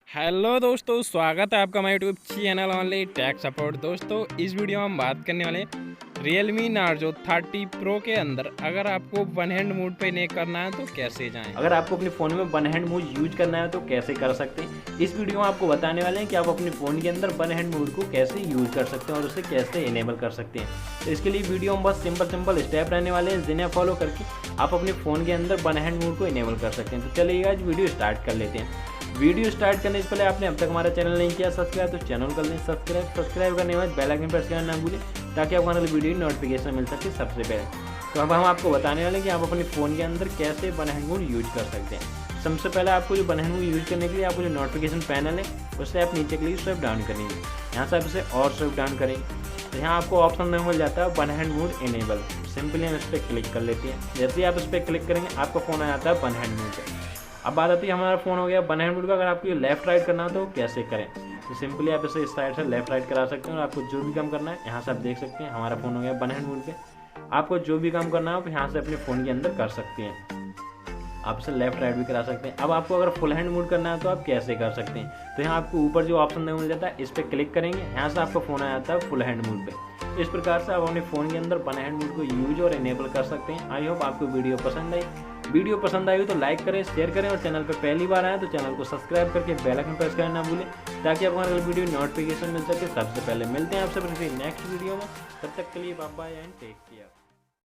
Hello दोस्तों, स्वागत है आपका हमारे YouTube channel only tech support. दोस्तों, इस वीडियो में हम बात करने वाले Realme Narzo 30 Pro के अंदर अगर आपको वन हैंड मोड पे नहीं करना है तो कैसे जाएं। अगर आपको अपने फ़ोन में वन हैंड मोड यूज करना है तो कैसे कर सकते हैं। इस वीडियो में आपको बताने वाले हैं कि आप अपने फ़ोन के अंदर वन हैंड मोड को कैसे यूज कर सकते हैं और उसे कैसे इनेबल कर सकते हैं। तो इसके लिए वीडियो में बहुत सिंपल स्टेप रहने वाले हैं जिन्हें फॉलो करके आप अपने फ़ोन के अंदर वन हैंड मोड को इनेबल कर सकते हैं। तो चलिए आज वीडियो स्टार्ट कर लेते हैं। वीडियो स्टार्ट करने से पहले आपने अब तक हमारा चैनल नहीं किया सब्सक्राइब तो चैनल कर लें सब्सक्राइब करने के बाद बेल आइकन प्रेस करना ना भूलें ताकि आपको हमारे वीडियो नोटिफिकेशन मिल सके सबसे पहले। तो अब हम आपको बताने वाले हैं कि आप अपने फ़ोन के अंदर कैसे वन हैंड मोड यूज कर सकते हैं। सबसे पहले आपको जो वन हैंड मोड यूज करने के लिए आपको जो नोटिफिकेशन पैनल है उससे आप नीचे के लिए स्वाइप डाउन करेंगे। यहाँ से आप इसे और स्वाइप डाउन करेंगे तो यहाँ आपको ऑप्शन मिल जाता है one hand mode enable. Simply हम इस पर क्लिक कर लेते हैं। जैसे ही आप इस पर क्लिक करेंगे आपका फ़ोन आ जाता है वन हैंड मोड पर। अब बात आती है हमारा फ़ोन हो गया वन हैंड मोड का। अगर आपको लेफ्ट राइट करना हो तो कैसे करें, तो सिंपली आप इसे इस साइड से लेफ्ट राइट करा सकते हैं और आपको जो भी काम करना है यहाँ से आप देख सकते हैं हमारा फ़ोन हो गया वन हैंड मोड पे। आपको जो भी काम करना है आप यहाँ से अपने फ़ोन के अंदर कर सकते हैं। आप इसे लेफ्ट राइट भी करा सकते हैं। अब आपको अगर फुल हैंड मोड करना है तो आप कैसे कर सकते हैं, तो यहाँ आपको ऊपर जो ऑप्शन मिल जाता है इस पर क्लिक करेंगे। यहाँ से आपका फ़ोन आ जाता है फुल हैंड मोड पे। इस प्रकार से आप अपने फ़ोन के अंदर वन हैंड मोड को यूज और इनेबल कर सकते हैं। आई होप आपको वीडियो पसंद आई। वीडियो पसंद आई हो तो लाइक करें, शेयर करें और चैनल पर पहली बार आए तो चैनल को सब्सक्राइब करके बेल आइकन प्रेस करना ना भूलें ताकि आपको हमारे वीडियो नोटिफिकेशन मिल सके सबसे पहले। मिलते हैं आपसे फिर नेक्स्ट वीडियो में, तब तक के लिए bye bye and take care.